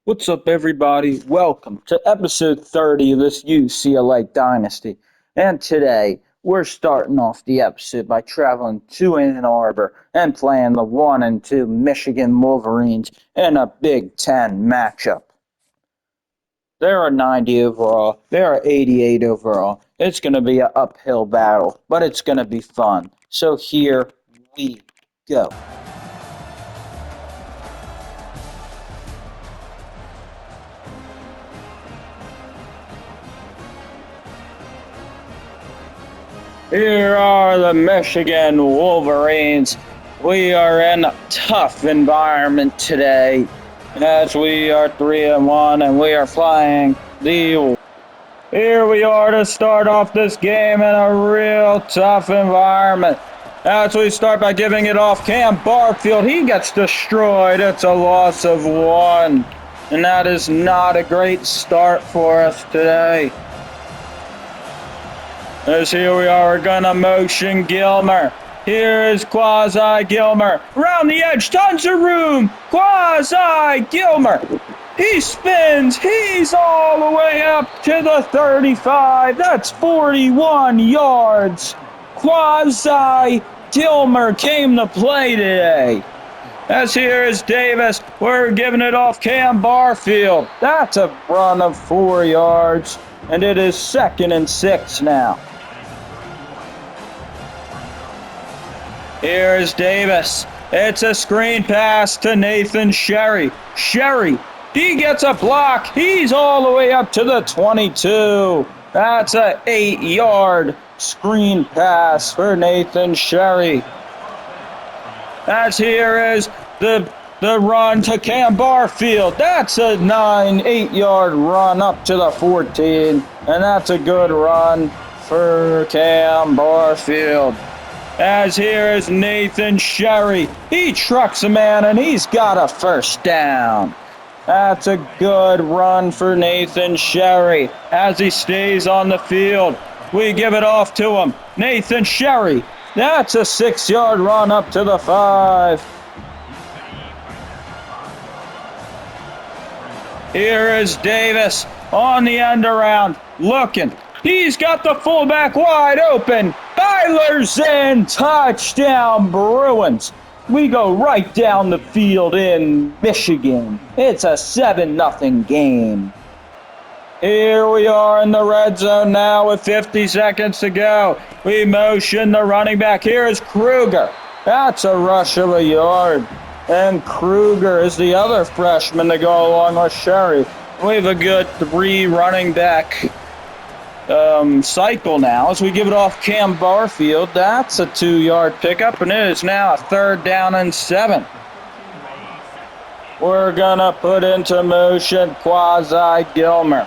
What's up, everybody? Welcome to episode 30 of this UCLA Dynasty. And today, we're starting off the episode by traveling to Ann Arbor and playing the 1 and 2 Michigan Wolverines in a Big Ten matchup. There are 90 overall, there are 88 overall. It's going to be an uphill battle, but it's going to be fun. So here we go. Here are the Michigan Wolverines. We are in a tough environment today as we are 3-1 and we are flying the. Here we are to start off this game in a real tough environment. As we start by giving it off, Cam Barfield, he gets destroyed. It's a loss of 1. And that is not a great start for us today. As here we are, we're gonna motion Gilmer. Here is Quasi Gilmer. Around the edge, tons of room. Quasi Gilmer. He spins. He's all the way up to the 35. That's 41 yards. Quasi Gilmer came to play today. As here is Davis. We're giving it off Cam Barfield. That's a run of 4 yards. And it is 2nd and 6 now. Here's Davis. It's a screen pass to Nathan Sherry. Sherry, he gets a block. He's all the way up to the 22. That's a 8-yard screen pass for Nathan Sherry. As here is the run to Cam Barfield. That's a 8-yard run up to the 14. And that's a good run for Cam Barfield. As here is Nathan Sherry. He trucks a man and he's got a first down. That's a good run for Nathan Sherry as he stays on the field. We give it off to him. Nathan Sherry. That's a 6-yard run up to the 5. Here is Davis on the end around looking. He's got the fullback wide open. Byler's in. Touchdown, Bruins. We go right down the field in Michigan. It's a 7-0 game. Here we are in the red zone now with 50 seconds to go. We motion the running back. Here is Kruger. That's a rush of a yard. And Kruger is the other freshman to go along with Sherry. We have a good 3 running back cycle now as we give it off Cam Barfield. That's a 2-yard pickup, and it is now a 3rd down and 7. We're gonna put into motion Quasi Gilmer.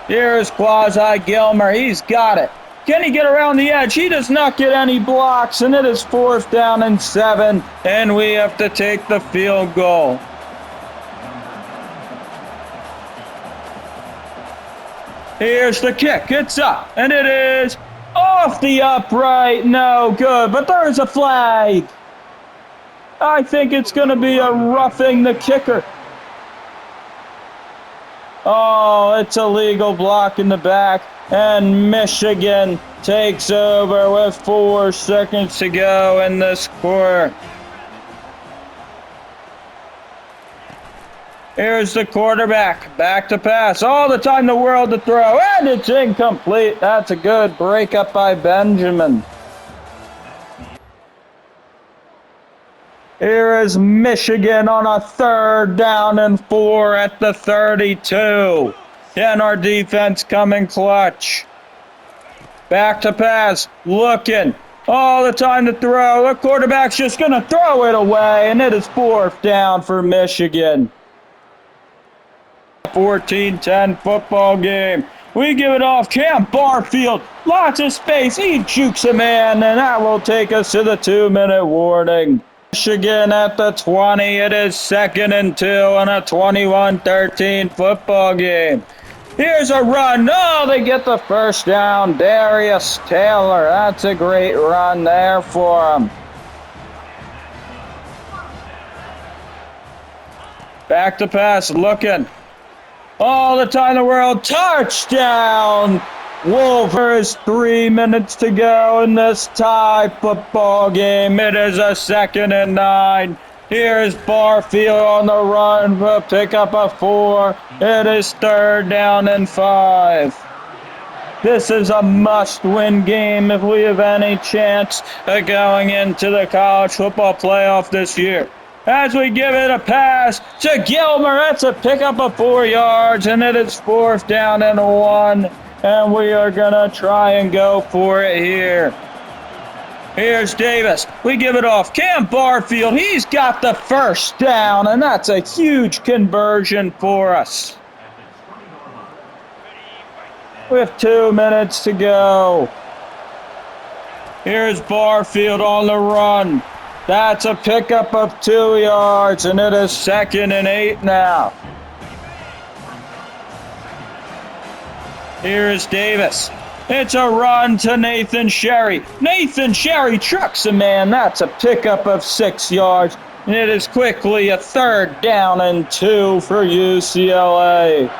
Here's Quasi Gilmer. He's got it. Can he get around the edge? He does not get any blocks, and it is 4th down and 7, and we have to take the field goal. Here's the kick. It's up, and it is off the upright. No good, but there's a flag. I think it's going to be a roughing the kicker. Oh, it's a legal block in the back, and Michigan takes over with 4 seconds to go in this quarter. Here's the quarterback, back to pass, all the time in the world to throw, and it's incomplete. That's a good breakup by Benjamin. Here is Michigan on a 3rd down and 4 at the 32. And our defense coming clutch. Back to pass, looking, all the time to throw. The quarterback's just going to throw it away, and it is 4th down for Michigan. 14-10 football game. We give it off Cam Barfield. Lots of space. He jukes a man, and that will take us to the 2-minute warning. Michigan at the 20. It is 2nd and 2 on a 21-13 football game. Here's a run. Oh, they get the first down. Darius Taylor. That's a great run there for him. Back to pass, looking. All the time in the world. Touchdown! Wolves, 3 minutes to go in this tie football game. It is a 2nd and 9. Here's Barfield on the run for pick up a 4. It is 3rd down and 5. This is a must-win game if we have any chance of going into the college football playoff this year. As we give it a pass to Gilmer, that's a pickup of 4 yards, and it is 4th down and 1. And we are going to try and go for it here. Here's Davis. We give it off. Cam Barfield, he's got the 1st down, and that's a huge conversion for us. With 2 minutes to go. Here's Barfield on the run. That's a pickup of 2 yards, and it is 2nd and 8 now. Here's Davis. It's a run to Nathan Sherry. Nathan Sherry trucks a man. That's a pickup of 6 yards. And it is quickly a 3rd down and 2 for UCLA.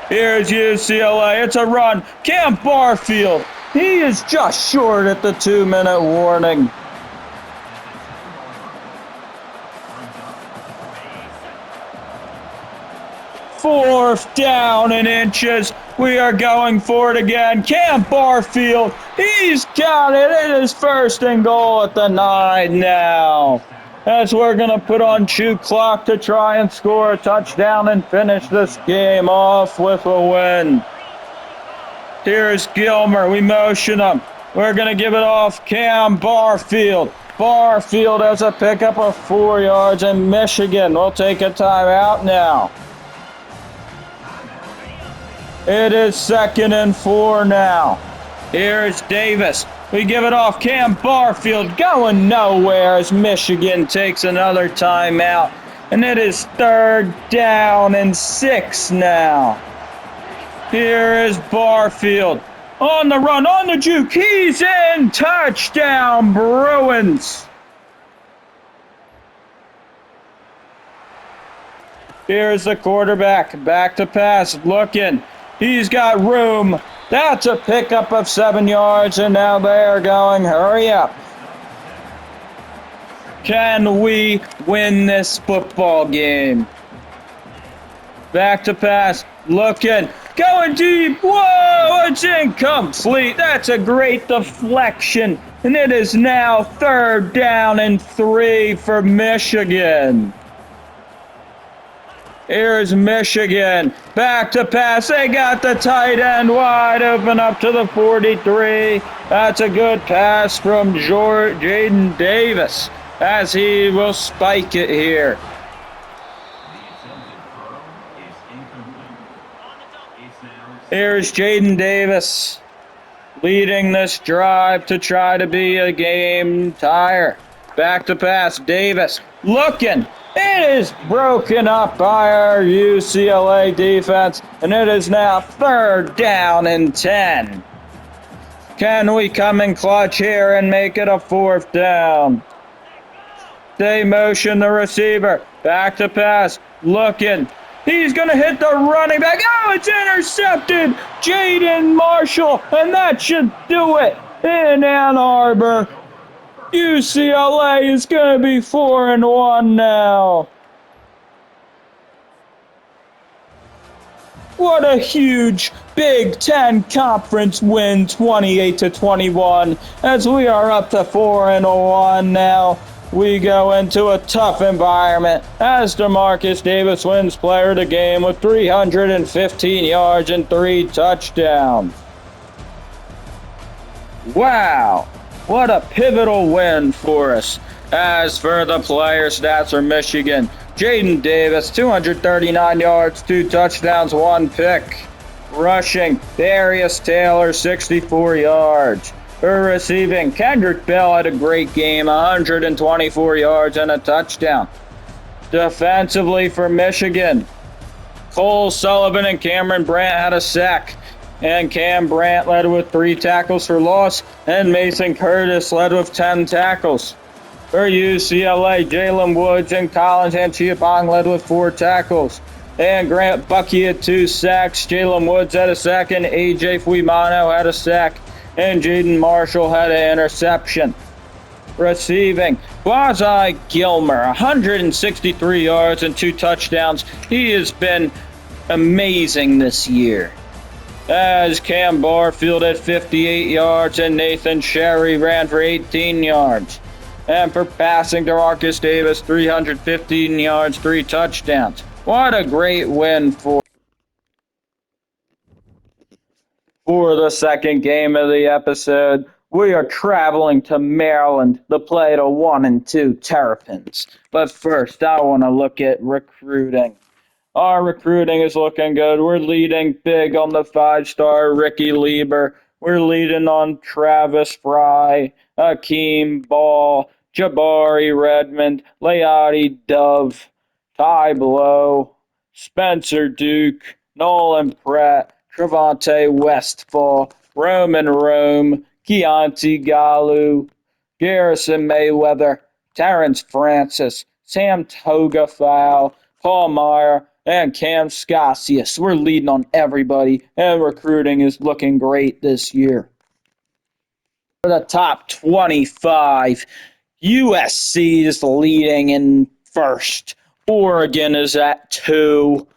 Here's UCLA. It's a run. Cam Barfield. He is just short at the 2-minute warning. Fourth down and inches. We are going for it again. Cam Barfield, he's got it. It is 1st and goal at the 9 now. As we're going to put on chew clock to try and score a touchdown and finish this game off with a win. Here's Gilmer. We motion him. We're going to give it off Cam Barfield. Barfield has a pickup of 4 yards, and Michigan will take a timeout now. It is 2nd and 4 now. Here's Davis. We give it off. Cam Barfield going nowhere as Michigan takes another timeout. And it is 3rd down and 6 now. Here is Barfield. On the run, on the juke. He's in. Touchdown, Bruins. Here's the quarterback. Back to pass. Looking. He's got room. That's a pickup of 7 yards, and now they are going, hurry up. Can we win this football game? Back to pass. Looking. Going deep. Whoa, it's incomplete. That's a great deflection. And it is now 3rd down and 3 for Michigan. Here's Michigan. Back to pass. They got the tight end wide open up to the 43. That's a good pass from Jaden Davis as he will spike it here. Here's Jaden Davis leading this drive to try to be a game tire. Back to pass. Davis looking. It is broken up by our UCLA defense, and it is now 3rd down and 10. Can we come in clutch here and make it a 4th down? They motion the receiver. Back to pass. Looking. He's going to hit the running back. Oh, it's intercepted. Jaden Marshall, and that should do it in Ann Arbor. UCLA is going to be 4-1 now. What a huge Big Ten Conference win, 28-21, as we are up to 4-1 now. We go into a tough environment as DeMarcus Davis wins player of the game with 315 yards and 3 touchdowns. Wow. What a pivotal win for us. As for the player stats for Michigan, Jaden Davis, 239 yards, 2 touchdowns, 1 pick. Rushing, Darius Taylor, 64 yards. For receiving, Kendrick Bell had a great game, 124 yards and a touchdown. Defensively for Michigan, Cole Sullivan and Cameron Brandt had a sack. And Cam Brandt led with 3 tackles for loss, and Mason Curtis led with 10 tackles. For UCLA, Jalen Woods and Collins Anchiapong led with 4 tackles. And Grant Bucky had 2 sacks. Jalen Woods had a sack, and A.J. Fuimano had a sack. And Jaden Marshall had an interception. Receiving, Quasi Gilmer, 163 yards and 2 touchdowns. He has been amazing this year. As Cam Barfield had 58 yards and Nathan Sherry ran for 18 yards. And for passing, DeMarcus Davis, 315 yards, 3 touchdowns. What a great win for the second game of the episode. We are traveling to Maryland to play the 1 and 2 Terrapins. But first, I want to look at recruiting. Our recruiting is looking good. We're leading big on the 5-star Ricky Lieber. We're leading on Travis Fry, Akeem Ball, Jabari Redmond, Leotti Dove, Ty Blow, Spencer Duke, Nolan Pratt, Trevante Westfall, Roman Rome, Keontae Galu, Garrison Mayweather, Terrence Francis, Sam Togafowl, Paul Meyer, and Cam Scasius. We're leading on everybody, and recruiting is looking great this year. For the top 25, USC is leading in first. Oregon is at 2.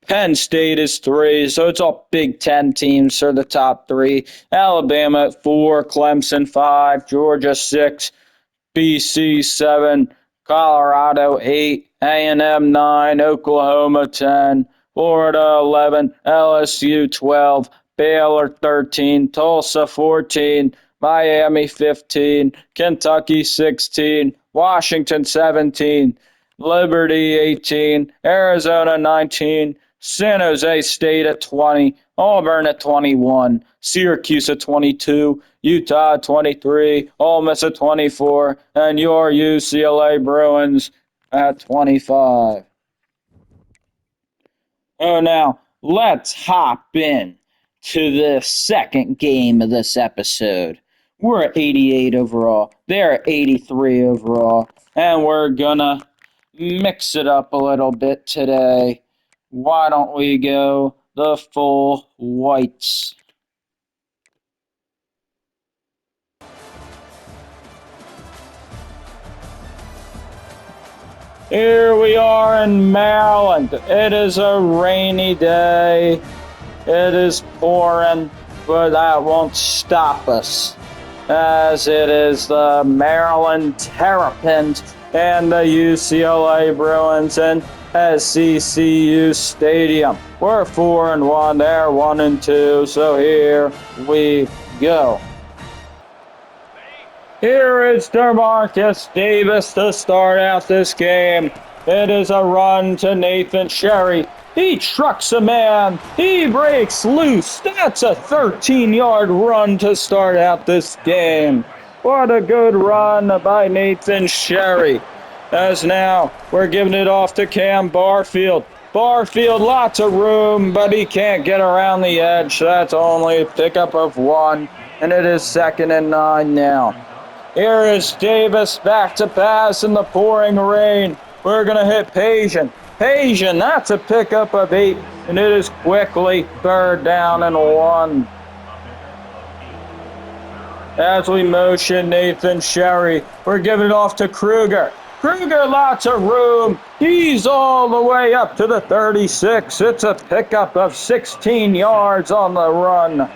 Penn State is 3, so it's all Big Ten teams for the top 3. Alabama at 4, Clemson 5, Georgia 6, BC 7, Colorado 8, A&M 9, Oklahoma 10, Florida 11, LSU 12, Baylor 13, Tulsa 14, Miami 15, Kentucky 16, Washington 17, Liberty 18, Arizona 19, San Jose State at 20, Auburn at 21, Syracuse at 22, Utah at 23, Ole Miss at 24, and your UCLA Bruins at 25. Oh, now let's hop in to the second game of this episode. We're at 88 overall. They're at 83 overall, and we're gonna mix it up a little bit today. Why don't we go the full whites? Here we are in Maryland. It is a rainy day. It is pouring, but that won't stop us, as it is the Maryland Terrapins and the UCLA Bruins in SCCU Stadium. We're 4-1, they're 1-2, so here we go. Here is DeMarcus Davis to start out this game. It is a run to Nathan Sherry. He trucks a man. He breaks loose. That's a 13-yard run to start out this game. What a good run by Nathan Sherry. As now, we're giving it off to Cam Barfield. Barfield, lots of room, but he can't get around the edge. That's only a pickup of 1, and it is 2nd and 9 now. Here is Davis back to pass in the pouring rain. We're going to hit Pajian. Pajian, that's a pickup of 8, and it is quickly 3rd down and 1. As we motion Nathan Sherry, we're giving it off to Kruger. Kruger, lots of room. He's all the way up to the 36. It's a pickup of 16 yards on the run.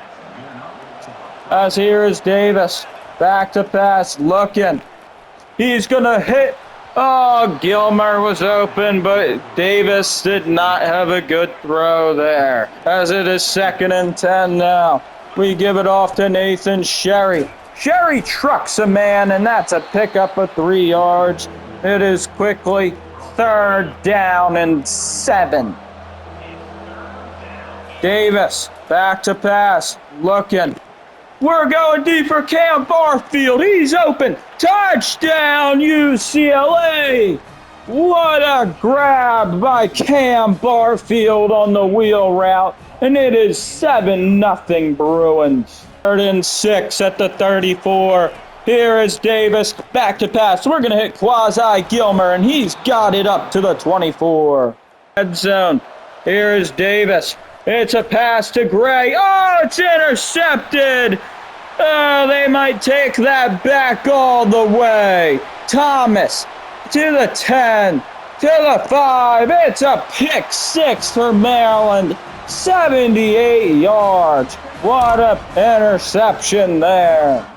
As here is Davis. Back to pass, looking. He's going to hit. Oh, Gilmer was open, but Davis did not have a good throw there. As it is 2nd and 10 now. We give it off to Nathan Sherry. Sherry trucks a man, and that's a pickup of 3 yards. It is quickly 3rd down and 7. Davis, back to pass, looking. We're going deep for Cam Barfield. He's open. Touchdown, UCLA. What a grab by Cam Barfield on the wheel route. And it is 7-0 Bruins. 3rd and 6 at the 34. Here is Davis, back to pass. We're going to hit Quasi Gilmer, and he's got it up to the 24. Red zone. Here is Davis. It's a pass to Gray. Oh, it's intercepted. Oh, they might take that back all the way. Thomas to the 10, to the 5. It's a pick six for Maryland. 78 yards. What an interception there.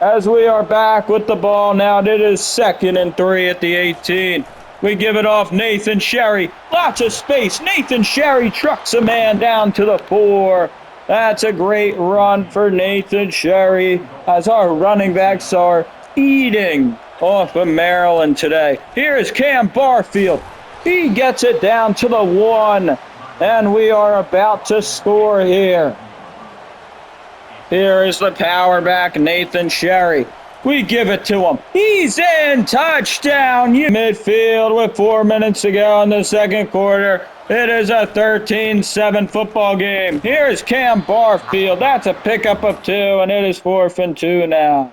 As we are back with the ball now, it is 2nd and 3 at the 18. We give it off Nathan Sherry. Lots of space. Nathan Sherry trucks a man down to the 4. That's a great run for Nathan Sherry as our running backs are eating off of Maryland today. Here is Cam Barfield. He gets it down to the 1, and we are about to score here. Here is the power back, Nathan Sherry. We give it to him. He's in. Touchdown. Midfield with 4 minutes to go in the second quarter. It is a 13-7 football game. Here's Cam Barfield. That's a pickup of 2, and it is 4th and 2 now.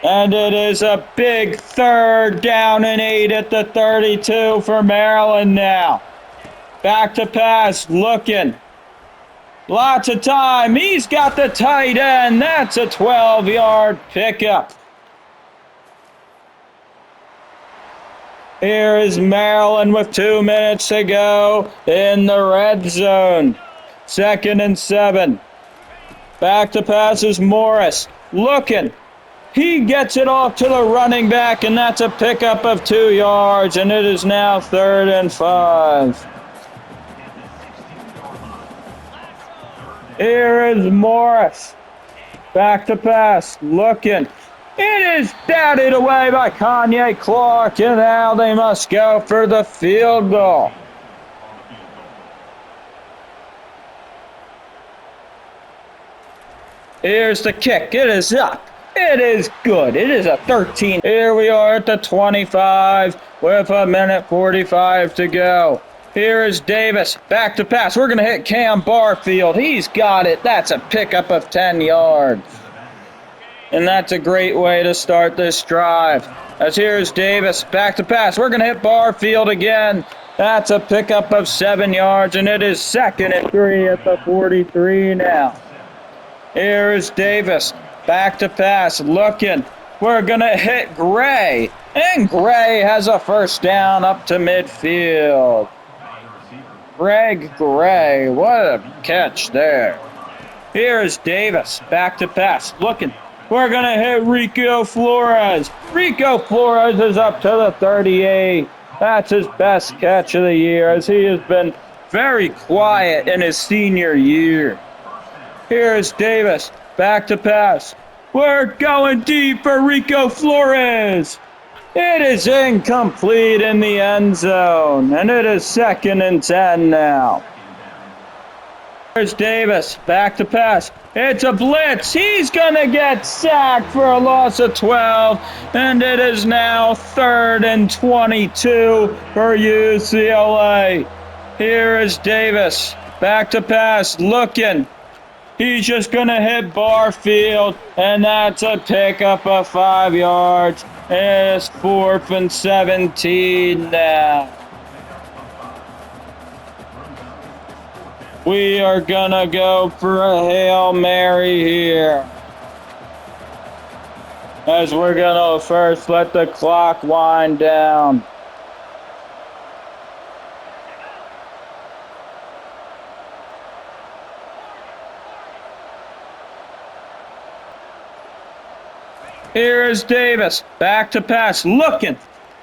And it is a big 3rd down and 8 at the 32 for Maryland now. Back to pass, looking. Lots of time. He's got the tight end. That's a 12-yard pickup. Here is Maryland with 2 minutes to go in the red zone. 2nd and 7. Back to pass is Morris. Looking. He gets it off to the running back, and that's a pickup of 2 yards, and it is now 3rd and 5. Here is Morris. Back to pass. Looking. It is batted away by Kanye Clark, and now they must go for the field goal. Here's the kick. It is up. It is good. It is a 13. Here we are at the 25 with 1:45 to go. Here is Davis. Back to pass. We're going to hit Cam Barfield. He's got it. That's a pickup of 10 yards. And that's a great way to start this drive. As here's Davis. Back to pass. We're going to hit Barfield again. That's a pickup of 7 yards. And it is 2nd and 3 at the 43 now. Here is Davis. Back to pass. Looking. We're going to hit Gray. And Gray has a first down up to midfield. Greg Gray, what a catch there. Here's Davis, back to pass, looking. We're going to hit Rico Flores. Rico Flores is up to the 38. That's his best catch of the year, as he has been very quiet in his senior year. Here's Davis, back to pass. We're going deep for Rico Flores. It is incomplete in the end zone, and it is 2nd and 10 now. There's Davis, back to pass. It's a blitz. He's going to get sacked for a loss of 12, and it is now 3rd and 22 for UCLA. Here is Davis, back to pass, looking. He's just going to hit Barfield, and that's a pickup of 5 yards. It's 4th and 17 now. We are going to go for a Hail Mary here. As we're going to first let the clock wind down. Here is Davis, back to pass, looking.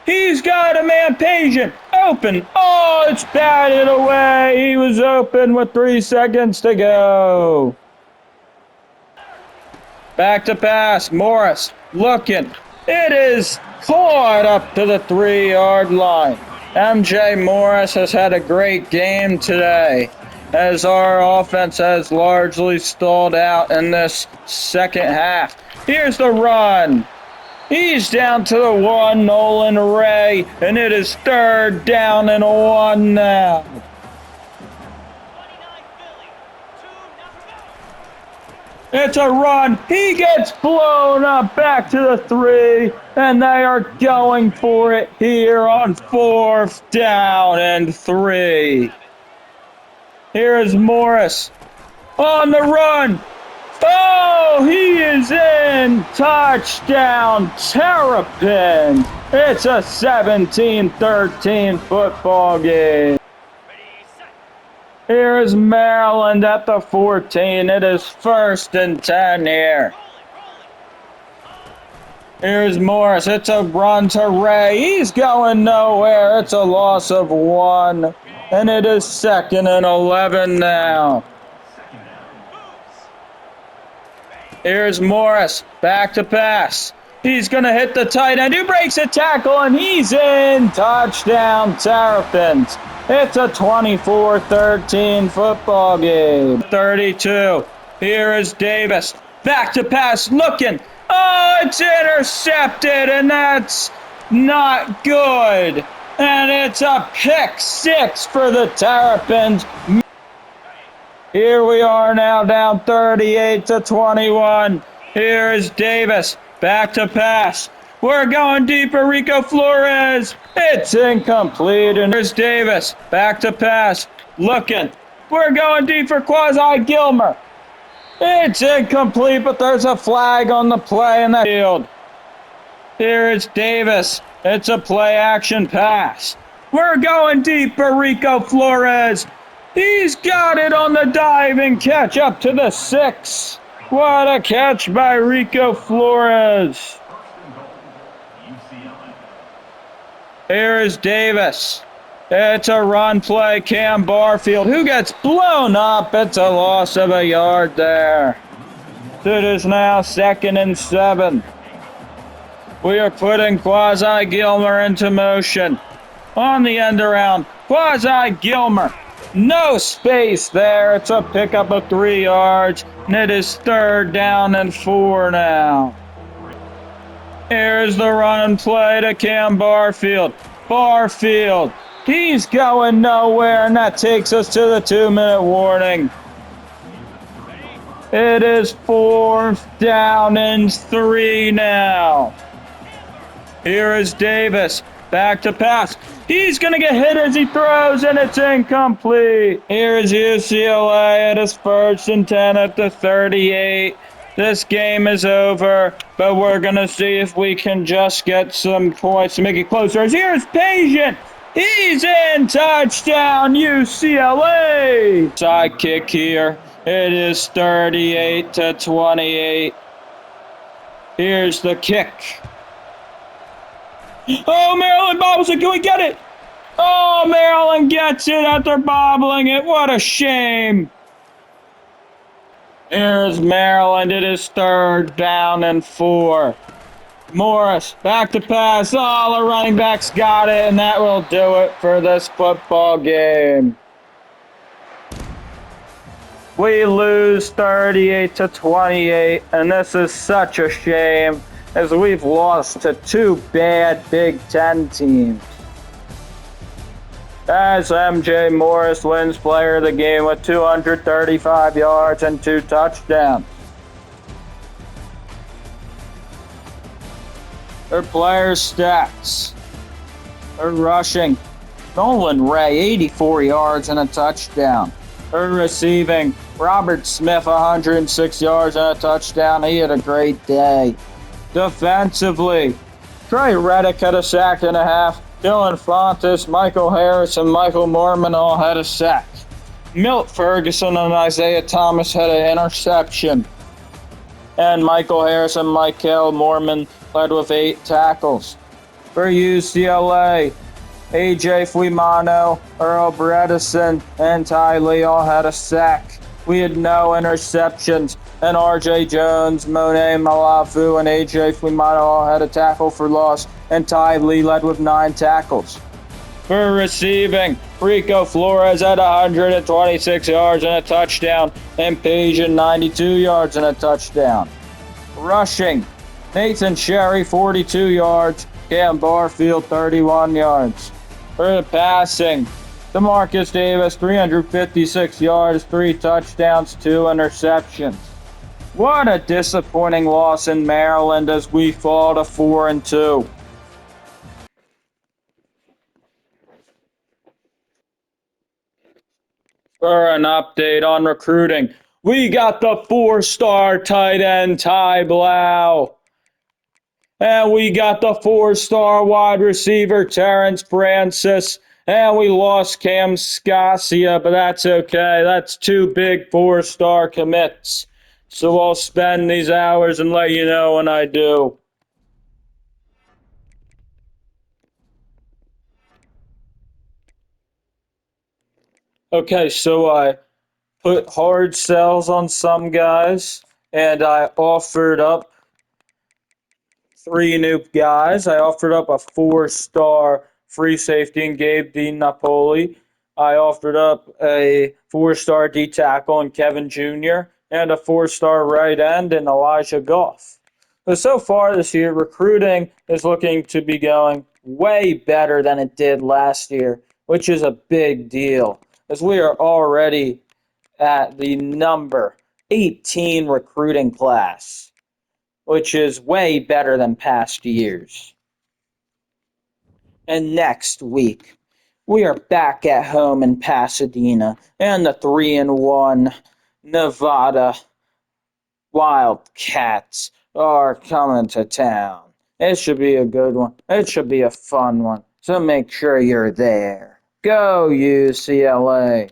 He's got a man patient, open. Oh, it's batted away. He was open with 3 seconds to go. Back to pass, Morris, looking. It is caught up to the 3-yard line. MJ Morris has had a great game today, as our offense has largely stalled out in this second half. Here's the run. He's down to the 1, Nolan Ray, and it is 3rd down and 1 now. It's a run. He gets blown up back to the 3, and they are going for it here on 4th down and 3. Here's Morris on the run. Oh, he is in. Touchdown, Terrapins. It's a 17-13 football game. Here's Maryland at the 14. It is 1st and 10 here. Here's Morris. It's a run to Ray. He's going nowhere. It's a loss of 1. And it is 2nd and 11 now. Here's Morris. Back to pass. He's going to hit the tight end. Who breaks a tackle, and he's in. Touchdown, Terrapins. It's a 24-13 football game. 32. Here is Davis. Back to pass, looking. Oh, it's intercepted, and that's not good. And it's a pick 6 for the Terrapins. Here we are now down 38-21. Here is Davis. Back to pass. We're going deeper, Rico Flores. It's incomplete. And here's Davis. Back to pass. Looking. We're going deep for Quasi Gilmer. It's incomplete, but there's a flag on the play in the field. Here is Davis. It's a play action pass. We're going deep for Rico Flores. He's got it on the diving catch up to the 6. What a catch by Rico Flores. Here is Davis. It's a run play. Cam Barfield, who gets blown up. It's a loss of a yard there. It is now 2nd and 7. We are putting Quasi Gilmer into motion. On the end around, Quasi Gilmer. No space there. It's a pickup of 3 yards. And it is 3rd down and 4 now. Here's the run and play to Cam Barfield. Barfield, he's going nowhere, and that takes us to the 2-minute warning. It is 4th down and 3 now. Here is Davis. Back to pass. He's going to get hit as he throws, and it's incomplete. Here is UCLA. It is 1st and 10 at the 38. This game is over, but we're going to see if we can just get some points to make it closer. Here's Patient. He's in. Touchdown, UCLA. Side kick here. It is 38-28. Here's the kick. Oh, Maryland bobbles it. Can we get it? Oh, Maryland gets it after bobbling it. What a shame. Here's Maryland. It is 3rd down and 4. Morris, back to pass. Oh, the running back's got it, and that will do it for this football game. We lose 38-28, and this is such a shame, as we've lost to 2 bad Big Ten teams. As MJ Morris wins player of the game with 235 yards and 2 touchdowns. Their player stats. They're rushing. Nolan Ray, 84 yards and a touchdown. They're receiving. Robert Smith, 106 yards and a touchdown. He had a great day. Defensively, Trey Reddick had a sack and a half. Dylan Fontes, Michael Harris, and Michael Mormon all had a sack. Milt Ferguson and Isaiah Thomas had an interception. And Michael Harris and Michael Mormon led with 8 tackles. For UCLA, AJ Fuimano, Earl Bredesen, and Ty Lee all had a sack. We had no interceptions, and RJ Jones, Monet Malafu, and AJ Fuimano all had a tackle for loss, and Ty Lee led with 9 tackles. For receiving, Rico Flores had 126 yards and a touchdown, and Pajan 92 yards and a touchdown. Rushing, Nathan Sherry 42 yards, Cam Barfield 31 yards. For the passing, DeMarcus Davis 356 yards, 3 touchdowns, 2 interceptions. What a disappointing loss in Maryland as we fall to 4-2. For an update on recruiting, we got the 4-star tight end Ty Blau. And we got the 4-star wide receiver Terrence Francis. And we lost Cam Scasia, but that's okay. That's two big 4-star commits. So I'll spend these hours and let you know when I do. Okay, so I put hard sells on some guys, and I offered up three new guys. I offered up a 4-star free safety in Gabe Dean Napoli. I offered up a 4-star D tackle in Kevin Jr. and a 4-star right end in Elijah Goff. So far this year, recruiting is looking to be going way better than it did last year, which is a big deal, as we are already at the number 18 recruiting class, which is way better than past years. And next week, we are back at home in Pasadena, and the 3-1 Nevada Wildcats are coming to town. It should be a good one. It should be a fun one. So make sure you're there. Go UCLA.